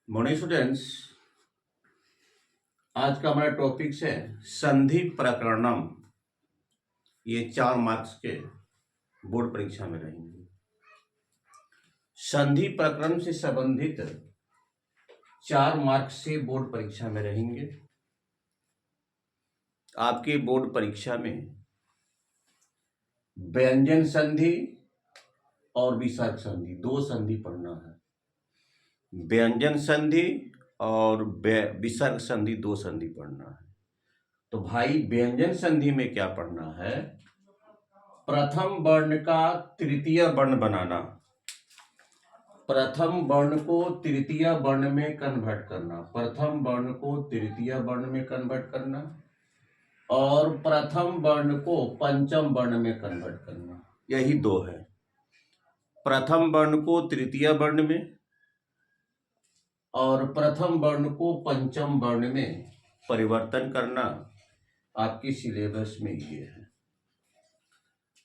Morning students, आज का हमारा टॉपिक है संधि प्रकरणम। ये 4 मार्क्स के बोर्ड परीक्षा में रहेंगे। संधि प्रकरण से संबंधित 4 मार्क्स से बोर्ड परीक्षा में रहेंगे। आपके बोर्ड परीक्षा में व्यंजन संधि और विसर्ग संधि, 2 संधि पढ़ना है। व्यंजन संधि और विसर्ग संधि 2 संधि पढ़ना है। तो भाई व्यंजन संधि में क्या पढ़ना है? प्रथम वर्ण का तृतीय वर्ण बनाना, प्रथम वर्ण को तृतीय वर्ण में कन्वर्ट करना, प्रथम वर्ण को तृतीय वर्ण में कन्वर्ट करना और प्रथम वर्ण को पंचम वर्ण में कन्वर्ट करना। यही 2 है। प्रथम वर्ण को तृतीय वर्ण में और प्रथम वर्ण को पंचम वर्ण में परिवर्तन करना आपकी सिलेबस में ये है।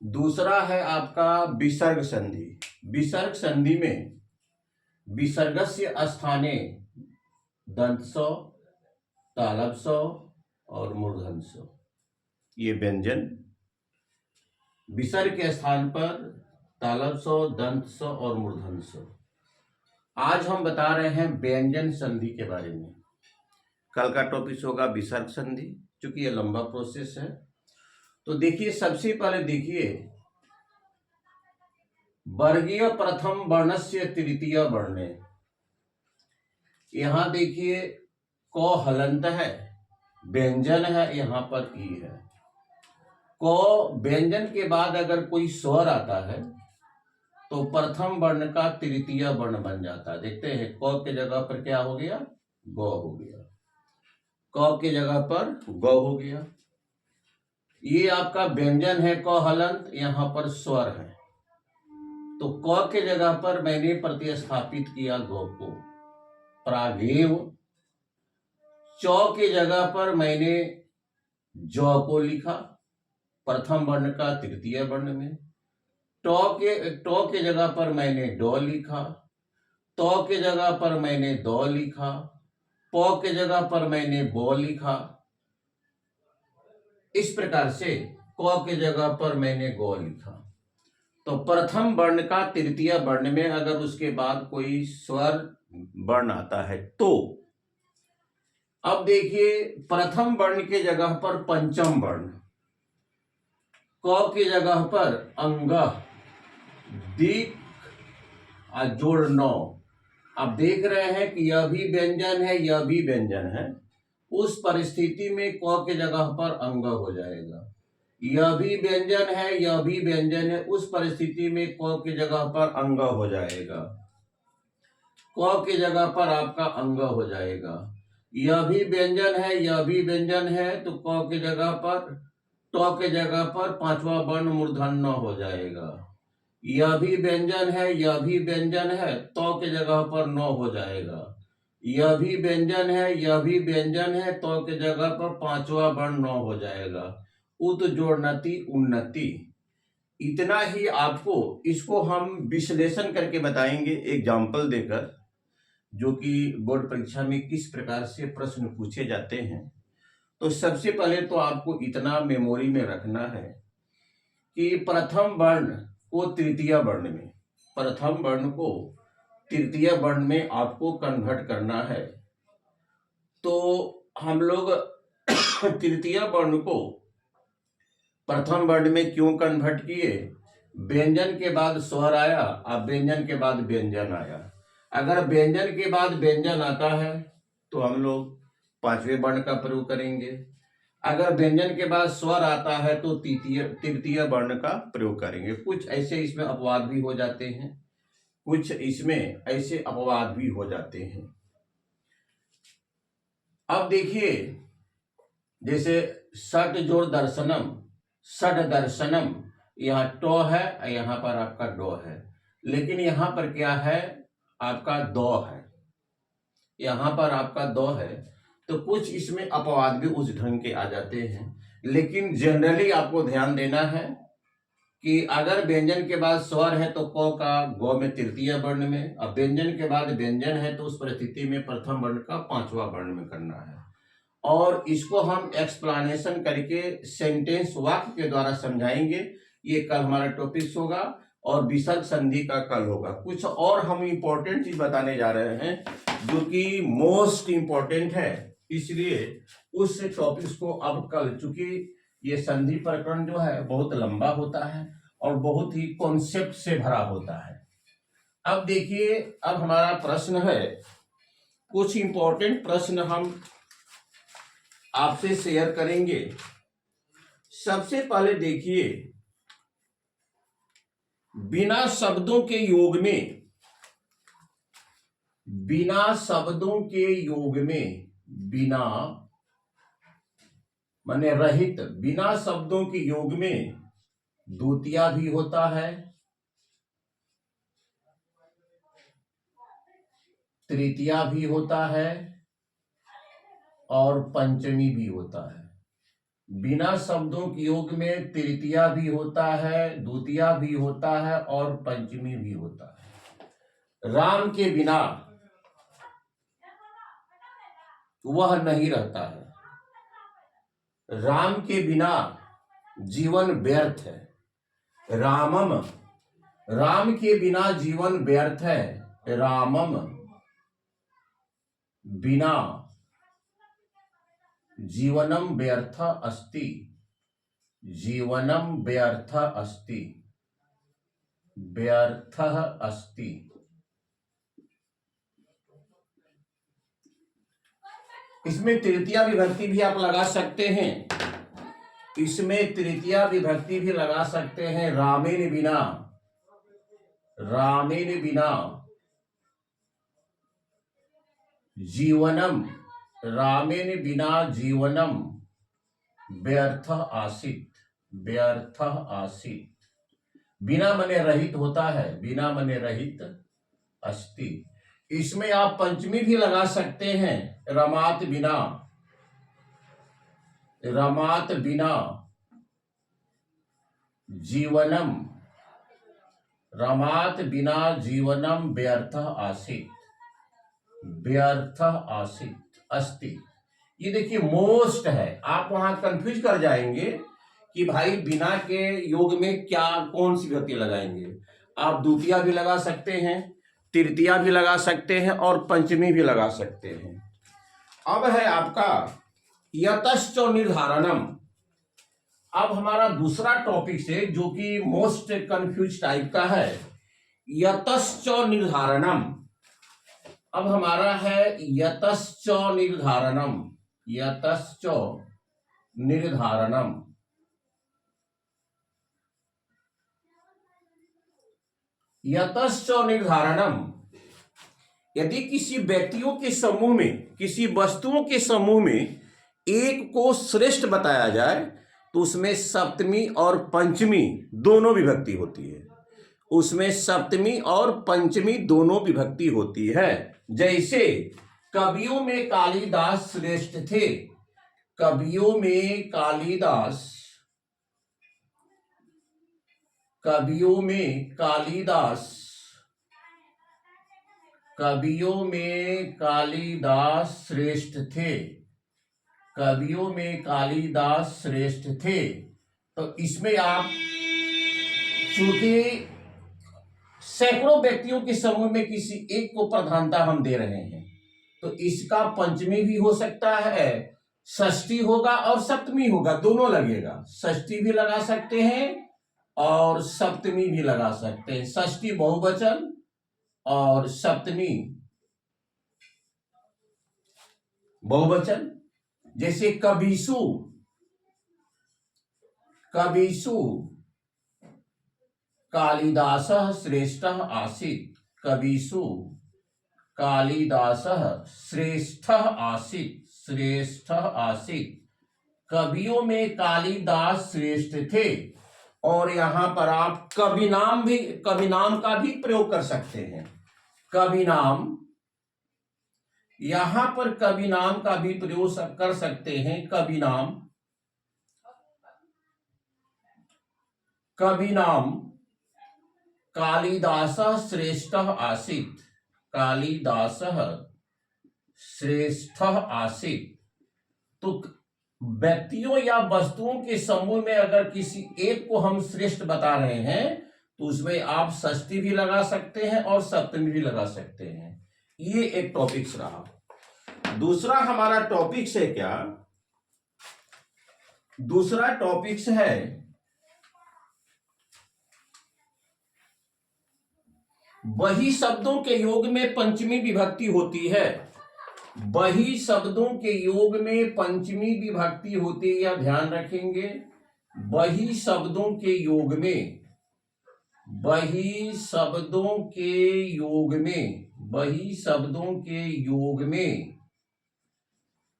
दूसरा है आपका विसर्ग संधि। विसर्ग संधि में विसर्गस्य स्थाने दंतसौ, तालव्यसौ और मूर्धन्यसौ, ये व्यंजन। विसर्ग के स्थान पर तालव्यसौ, दंतसौ और मूर्धन्यसौ। आज हम बता रहे हैं व्यंजन संधि के बारे में। कल का टॉपिक होगा विसर्ग संधि, क्योंकि ये लंबा प्रोसेस है। तो देखिए, सबसे पहले देखिए वर्गीय प्रथम वर्णस्य तृतीय वर्ण। यहां देखिए क हलंत है, व्यंजन है, यहां पर ई है। क व्यंजन के बाद अगर कोई स्वर आता है तो प्रथम वर्ण का तृतीय वर्ण बन जाता है। देखते हैं, क के जगह पर क्या हो गया? ग हो गया। क के जगह पर ग हो गया। ये आपका व्यंजन है क हलंत, यहां पर स्वर है। तो क के जगह पर मैंने प्रतिस्थापित किया ग को, प्रागेव। च के जगह पर मैंने ज को लिखा, प्रथम वर्ण का तृतीय वर्ण में। ट के जगह पर मैंने ड लिखा, त के जगह पर मैंने द लिखा, प के जगह पर मैंने ब लिखा। इस प्रकार से क के जगह पर मैंने ग लिखा। तो प्रथम वर्ण का तृतीय वर्ण में अगर उसके बाद कोई स्वर वर्ण आता है तो अब देखिए, प्रथम वर्ण के जगह पर पंचम वर्ण, क के जगह पर अंग, दीक जोड़ नौ। अब देख रहे हैं कि यह भी व्यंजन है, यह भी व्यंजन है। उस परिस्थिति में क के जगह पर अंग हो जाएगा। यह भी व्यंजन है, यह भी व्यंजन है। उस परिस्थिति में क के जगह पर अंग हो जाएगा, क के जगह पर आपका अंग हो जाएगा। यह भी व्यंजन है, यह भी व्यंजन है, तो क के जगह पर, ट के जगह पर पांचवा वर्ण मूर्धन्य हो जाएगा। यह भी व्यंजन है, यह भी व्यंजन है, तो के जगह पर न हो जाएगा। यह भी व्यंजन है, यह भी व्यंजन है, तो के जगह पर पांचवा वर्ण न हो जाएगा। उत जोड़नति उन्नति। इतना ही आपको, इसको हम विश्लेषण करके बताएंगे एग्जाम्पल देकर, जो कि बोर्ड परीक्षा में किस प्रकार से प्रश्न पूछे जाते हैं। तो सबसे पहले तो आपको इतना मेमोरी में रखना है कि प्रथम वर्ण को तृतीय वर्ण में, प्रथम वर्ण को तृतीय वर्ण में आपको कन्वर्ट करना है। तो हम लोग तृतीय वर्ण को प्रथम वर्ण में क्यों कन्वर्ट किए? व्यंजन के बाद स्वर आया, अब व्यंजन के बाद व्यंजन आया। अगर व्यंजन के बाद व्यंजन आता है तो हम लोग पांचवें वर्ण का प्रयोग करेंगे। अगर व्यंजन के बाद स्वर आता है तो तृतीय वर्ण का प्रयोग करेंगे। कुछ ऐसे इसमें अपवाद भी हो जाते हैं, कुछ इसमें ऐसे अपवाद भी हो जाते हैं। अब देखिए, जैसे षट जोड़ दर्शनम, षट दर्शनम, यहाँ ट है, यहाँ पर आपका ड है, लेकिन यहाँ पर क्या है? आपका द है, यहाँ पर आपका द है। तो कुछ इसमें अपवाद भी उस ढंग के आ जाते हैं, लेकिन जनरली आपको ध्यान देना है कि अगर व्यंजन के बाद स्वर है तो क का गौ में तृतीय वर्ण में, अब व्यंजन के बाद व्यंजन है तो उस परिस्थिति में प्रथम वर्ण का पांचवा वर्ण में करना है। और इसको हम एक्सप्लेनेशन करके सेंटेंस वाक्य के द्वारा समझाएंगे। ये कल हमारा टॉपिक्स होगा और विसर्ग संधि का कल होगा। कुछ और हम इंपॉर्टेंट चीज बताने जा रहे हैं जो कि मोस्ट इंपॉर्टेंट है, इसलिए उस टॉपिक्स को अब कल, चूंकि ये संधि प्रकरण जो है बहुत लंबा होता है और बहुत ही कॉन्सेप्ट से भरा होता है। अब देखिए, अब हमारा प्रश्न है, कुछ इंपॉर्टेंट प्रश्न हम आपसे शेयर करेंगे। सबसे पहले देखिए, बिना शब्दों के योग में, बिना शब्दों के योग में, बिना माने रहित, बिना शब्दों के योग में द्वितीया भी होता है, तृतीया भी होता है और पंचमी भी होता है। बिना शब्दों के योग में तृतीया भी होता है, द्वितीया भी होता है और पंचमी भी होता है। राम के बिना वह नहीं रहता है, राम के बिना जीवन व्यर्थ है। रामम, राम के बिना जीवन व्यर्थ है, रामम बिना जीवनम व्यर्थ अस्ति, जीवनम व्यर्थ अस्ति, व्यर्थ अस्ति। इसमें तृतीया विभक्ति भी आप लगा सकते हैं, इसमें तृतीया विभक्ति भी लगा सकते हैं। रामेण बिना, रामेण बिना जीवनम, रामेण बिना जीवनम व्यर्थ आसीत, व्यर्थ आसीत। बिना मने रहित होता है, बिना मने रहित अस्ति। इसमें आप पंचमी भी लगा सकते हैं, रमात बिना, रमात बिना जीवनम, रमात बिना जीवनम व्यर्थ आसीत, व्यर्थ आसीत अस्ति। ये देखिए मोस्ट है, आप वहां कंफ्यूज कर जाएंगे कि भाई बिना के योग में क्या कौन सी विभक्ति लगाएंगे। आप द्वितीया भी लगा सकते हैं, तृतीया भी लगा सकते हैं और पंचमी भी लगा सकते हैं। अब है आपका यतश्च निर्धारणम। अब हमारा दूसरा टॉपिक से जो कि मोस्ट कंफ्यूज टाइप का है, यतश्च निर्धारणम। अब हमारा है यतश्च निर्धारणम, यतश्च निर्धारणम। यतश्च निर्धारणम, यदि किसी व्यक्तियों के समूह में, किसी वस्तुओं के समूह में एक को श्रेष्ठ बताया जाए तो उसमें सप्तमी और पंचमी दोनों विभक्ति होती है, उसमें सप्तमी और पंचमी दोनों विभक्ति होती है। जैसे कवियों में कालिदास श्रेष्ठ थे, कवियों में कालिदास, कवियों में कालिदास, कवियों में कालिदास श्रेष्ठ थे, कवियों में कालिदास श्रेष्ठ थे। तो इसमें आप चूंकि सैकड़ों व्यक्तियों के समूह में किसी एक को प्रधानता हम दे रहे हैं तो इसका पंचमी भी हो सकता है, षष्ठी होगा और सप्तमी होगा, दोनों लगेगा। षष्ठी भी लगा सकते हैं और सप्तमी भी लगा सकते हैं, षष्ठी बहुवचन और सप्तमी बहुवचन। जैसे कबीसु, कबीसु कालिदासः श्रेष्ठः आसीत्, कविषु कालिदासः श्रेष्ठः आसीत्, श्रेष्ठः आसीत्। कवियों में कालिदास श्रेष्ठ थे। और यहां पर आप कवि नाम भी, कवि नाम का भी प्रयोग कर सकते हैं, कवि नाम, यहां पर कवि नाम का भी प्रयोग कर सकते हैं, कवि नाम, कविनाम कालिदासः श्रेष्ठः आसीत्, कालिदासः श्रेष्ठः आसीत्। तो व्यक्तियों या वस्तुओं के समूह में अगर किसी एक को हम श्रेष्ठ बता रहे हैं तो उसमें आप षष्ठी भी लगा सकते हैं और सप्तमी भी लगा सकते हैं। ये एक टॉपिक्स रहा। दूसरा हमारा टॉपिक्स है क्या, दूसरा टॉपिक्स है वही शब्दों के योग में पंचमी विभक्ति होती है। वही शब्दों के योग में पंचमी विभक्ति होती है, या ध्यान रखेंगे। वही शब्दों के योग में, वही शब्दों के योग में, वही शब्दों के योग में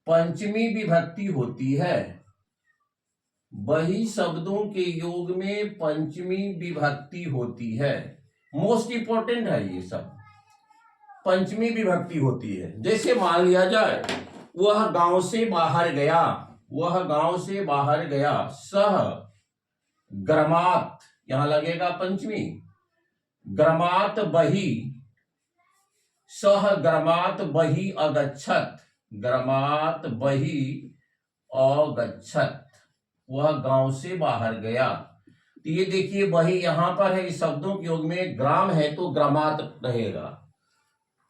पंचमी विभक्ति होती है। वही शब्दों के योग में पंचमी विभक्ति होती है। मोस्ट इंपॉर्टेंट है ये सब, पंचमी विभक्ति होती है। जैसे मान लिया जाए वह गांव से बाहर गया, वह गांव से बाहर गया। सह ग्रमात, यहां लगेगा पंचमी। ग्रमात बही, सह ग्रमात बही अगच्छत, ग्रमात बही अगच्छत, वह गांव से बाहर गया। तो ये देखिए वही यहां पर है, इस शब्दों के योग में ग्राम है तो ग्रामात रहेगा।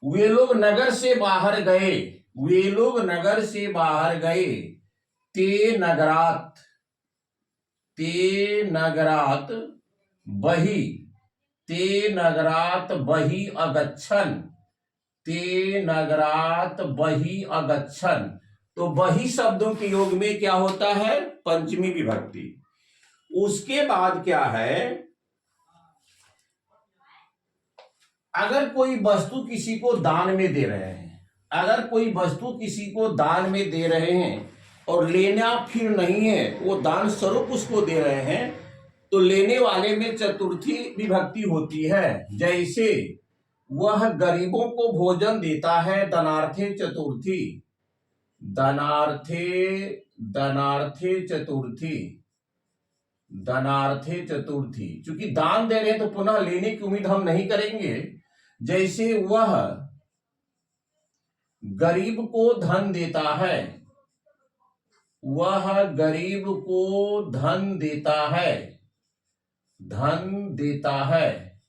वे लोग नगर से बाहर गए, वे लोग नगर से बाहर गए। ते नगरात, ते नगरात बही, ते नगरात बही अगच्छन, ते नगरात बही अगच्छन। तो बही शब्दों के योग में क्या होता है, पंचमी विभक्ति। उसके बाद क्या है, अगर कोई वस्तु किसी को दान में दे रहे हैं, अगर कोई वस्तु किसी को दान में दे रहे हैं और लेना फिर नहीं है, वो दान स्वरूप उसको दे रहे हैं, तो लेने वाले में चतुर्थी विभक्ति होती है। जैसे वह गरीबों को भोजन देता है, धनार्थे चतुर्थी, धनार्थे, धनार्थे चतुर्थी, धनार्थे चतुर्थी। क्योंकि दान दे रहे हैं तो पुनः लेने की उम्मीद हम नहीं करेंगे। जैसे वह गरीब को धन देता है, वह गरीब को धन देता है, धन देता है,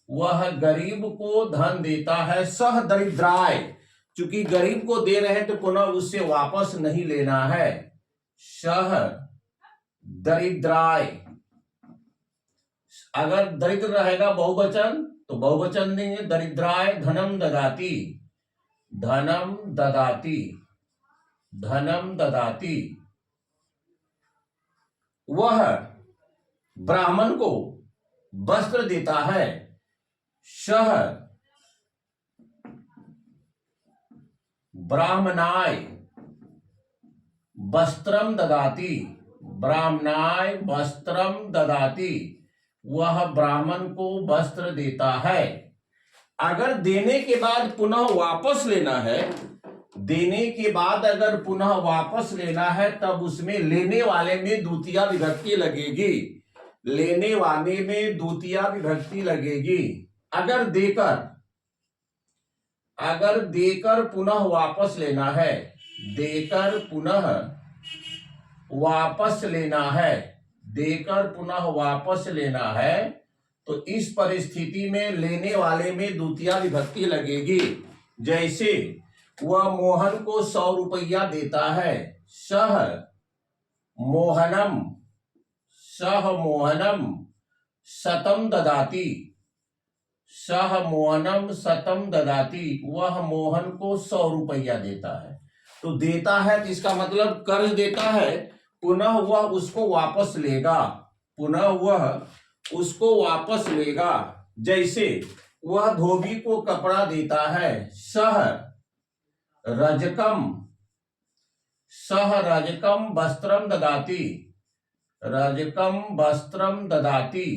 वह गरीब को धन देता है। सह दरिद्राय, चूंकि गरीब को दे रहे हैं तो पुनः उससे वापस नहीं लेना है। सह दरिद्राय, अगर दरिद्र रहेगा बहुवचन तो बहुवचन देंगे। दरिद्राय धनम ददाति, धनम ददाति, धनम ददाति। वह ब्राह्मण को वस्त्र देता है। सह ब्राह्मणाय वस्त्रम ददाति, ब्राह्मणाय वस्त्रम ददाति। वह ब्राह्मण को वस्त्र देता है। अगर देने के बाद पुनः वापस लेना है, देने के बाद अगर पुनः वापस लेना है, तब उसमें लेने वाले में द्वितीया विभक्ति लगेगी, लेने वाले में द्वितीया विभक्ति लगेगी। अगर देकर, अगर देकर पुनः वापस लेना है, देकर पुनः वापस लेना है, देकर पुनः वापस लेना है, तो इस परिस्थिति में लेने वाले में द्वितीया विभक्ति लगेगी। जैसे वह मोहन को 100 रुपया देता है। सह मोहनम, सह मोहनम शतम ददाति, सह मोहनम शतम ददाति। वह मोहन को 100 रुपया देता है। तो देता है तो इसका मतलब कर्ज देता है, पुनः वह उसको वापस लेगा, पुनः वह उसको वापस लेगा। जैसे वह धोबी को कपड़ा देता है। सह रजकम, सह रजकम वस्त्रम ददाति, रजकम वस्त्रम ददाति।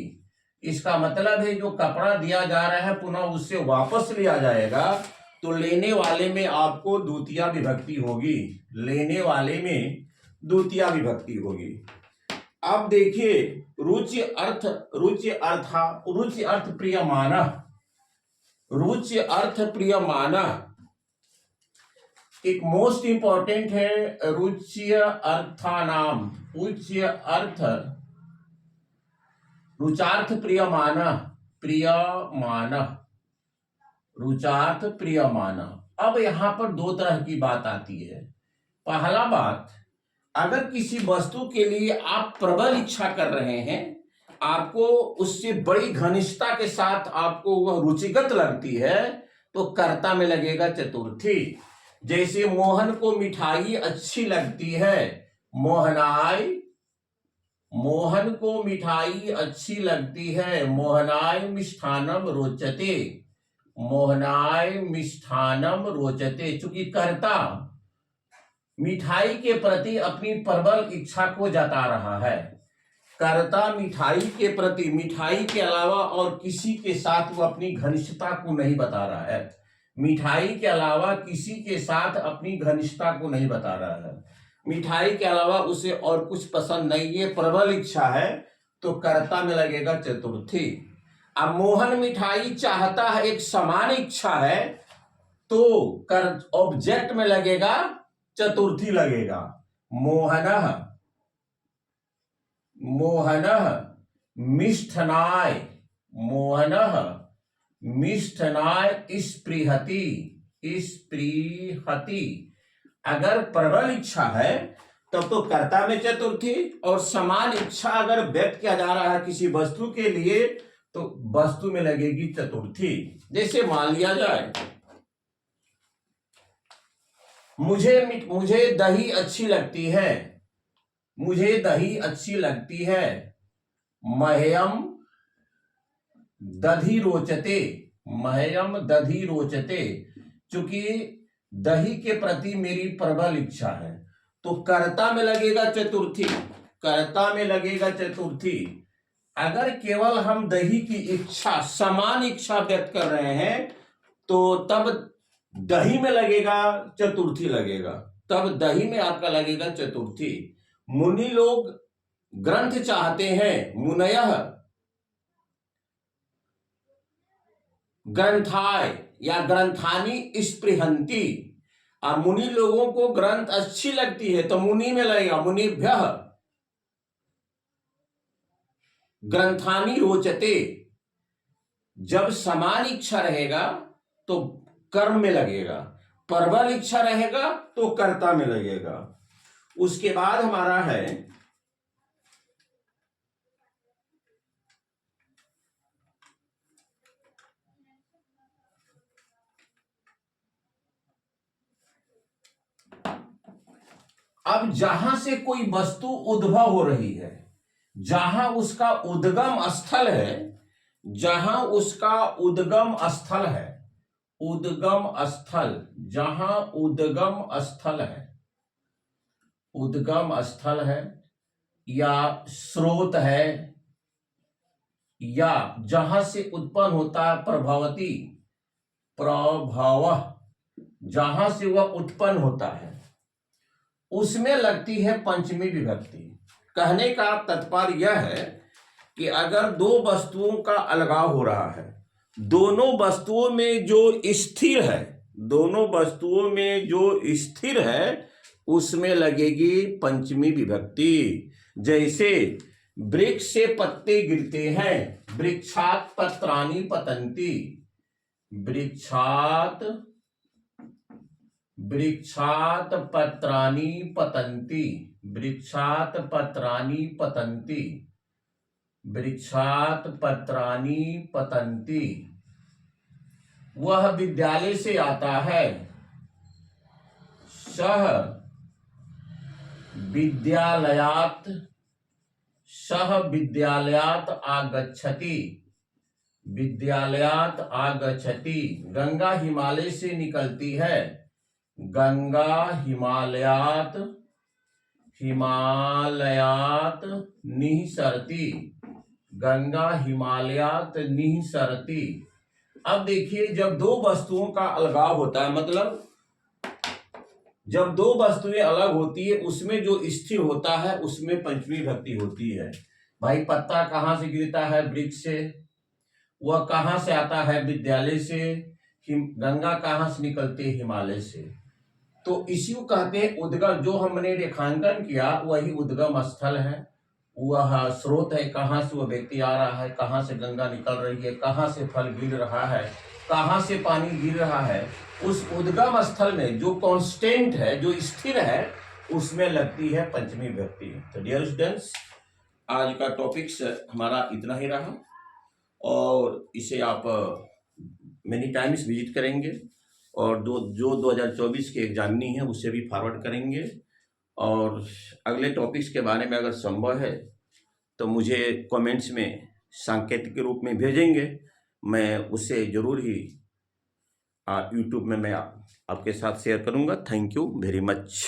इसका मतलब है जो कपड़ा दिया जा रहा है पुनः उससे वापस लिया जाएगा, तो लेने वाले में आपको द्वितीया विभक्ति होगी, लेने वाले में द्वितीया विभक्ति होगी। अब देखिए रुचि अर्थ प्रियमानः, रुचि अर्थ प्रियमानः एक मोस्ट इंपॉर्टेंट है। रुच्य अर्थानाम, रुच्य अर्थ, रुचार्थ प्रियमानः, प्रियमानः, रुचार्थ प्रियमानः। अब यहां पर दो तरह की बात आती है। पहला बात, अगर किसी वस्तु के लिए आप प्रबल इच्छा कर रहे हैं, आपको उससे बड़ी घनिष्ठता के साथ आपको वह रुचिगत लगती है, तो कर्ता में लगेगा चतुर्थी। जैसे मोहन को मिठाई अच्छी लगती है, मोहनाय, मोहन को मिठाई अच्छी लगती है, मोहनाय मिष्ठानम रोचते, मोहनाय मिष्ठानम रोचते। चूंकि कर्ता मिठाई के प्रति अपनी प्रबल इच्छा को जता रहा है, कर्ता मिठाई के प्रति, मिठाई के अलावा और किसी के साथ वो अपनी घनिष्ठता को नहीं बता रहा है, मिठाई के अलावा किसी के साथ अपनी घनिष्ठता को नहीं बता रहा है, मिठाई के अलावा उसे और कुछ पसंद नहीं है, प्रबल इच्छा है, तो कर्ता में लगेगा चतुर्थी। अब मोहन मिठाई चाहता है, एक समान इच्छा है, तो कर ऑब्जेक्ट में लगेगा चतुर्थी लगेगा। मोहनः, मोहनः मिष्ठनाय, मोहनः मिष्ठनाय स्पृहति, स्पृहति। अगर प्रबल इच्छा है तब तो कर्ता में चतुर्थी, और समान इच्छा अगर व्यक्त किया जा रहा है किसी वस्तु के लिए तो वस्तु में लगेगी चतुर्थी। जैसे मान लिया जाए मुझे दही अच्छी लगती है, मुझे दही अच्छी लगती है, मह्यम दधि रोचते, मह्यम दधि रोचते। चूंकि दही के प्रति मेरी प्रबल इच्छा है, तो कर्ता में लगेगा चतुर्थी, कर्ता में लगेगा चतुर्थी। अगर केवल हम दही की इच्छा, समान इच्छा व्यक्त कर रहे हैं, तो तब दही में लगेगा चतुर्थी लगेगा, तब दही में आपका लगेगा चतुर्थी। मुनि लोग ग्रंथ चाहते हैं, मुनयः ग्रंथाय या ग्रंथानी स्पृहंती। और मुनि लोगों को ग्रंथ अच्छी लगती है तो मुनि में लगेगा, मुनिभ्यः ग्रंथानी रोचते। जब समान इच्छा रहेगा तो कर्म में लगेगा, प्रबल इच्छा रहेगा तो कर्ता में लगेगा। उसके बाद हमारा है अब जहां से कोई वस्तु उद्भव हो रही है, जहां उसका उद्गम स्थल है, जहां उसका उद्गम स्थल है, उद्गम स्थल, जहां उद्गम स्थल है, उद्गम स्थल है या स्रोत है, या जहां से उत्पन्न होता है प्रभवती, प्रभव, जहां से वह उत्पन्न होता है, उसमें लगती है पंचमी विभक्ति। कहने का तात्पर्य यह है कि अगर दो वस्तुओं का अलगाव हो रहा है, दोनों वस्तुओं में जो स्थिर है, दोनों वस्तुओं में जो स्थिर है उसमें लगेगी पंचमी विभक्ति। जैसे वृक्ष से पत्ते गिरते हैं, वृक्षात पत्राणि पतन्ति, वृक्षात पत्राणि पतन्ति, वृक्षात पत्राणि पतन्ति, वृक्षात पत्राणि पतन्ति। वह विद्यालय से आता है, सह विद्यालयात, सह विद्यालयात आगच्छति, विद्यालयात आगच्छति। गंगा हिमालय से निकलती है, गंगा हिमालयात, हिमालयात निःसरति, गंगा हिमालयात निःसरति। अब देखिए जब दो वस्तुओं का अलगाव होता है, मतलब जब दो वस्तुएं अलग होती है उसमें जो स्थिर होता है उसमें पंचमी विभक्ति होती है। भाई पत्ता कहाँ से गिरता है? वृक्ष से। वह कहाँ से आता है? विद्यालय से। गंगा कहाँ से निकलती है? हिमालय से। तो इसी को कहते हैं उद्गम। जो हमने रेखांकन किया वही उद्गम स्थल है, वह स्रोत है, कहाँ से वह व्यक्ति आ रहा है, कहाँ से गंगा निकल रही है, कहाँ से फल गिर रहा है, कहाँ से पानी गिर रहा है। उस उद्गम स्थल में जो कांस्टेंट है, जो स्थिर है, उसमें लगती है पंचमी विभक्ति। तो डियर स्टूडेंट्स, आज का टॉपिक्स हमारा इतना ही रहा और इसे आप मेनी टाइम्स विजिट करेंगे और जो 2024 के एग्जामिनी है उससे भी फॉरवर्ड करेंगे। और अगले टॉपिक्स के बारे में अगर संभव है तो मुझे कमेंट्स में सांकेतिक के रूप में भेजेंगे, मैं उससे ज़रूर ही यूट्यूब में मैं आपके साथ शेयर करूंगा। Thank you very much.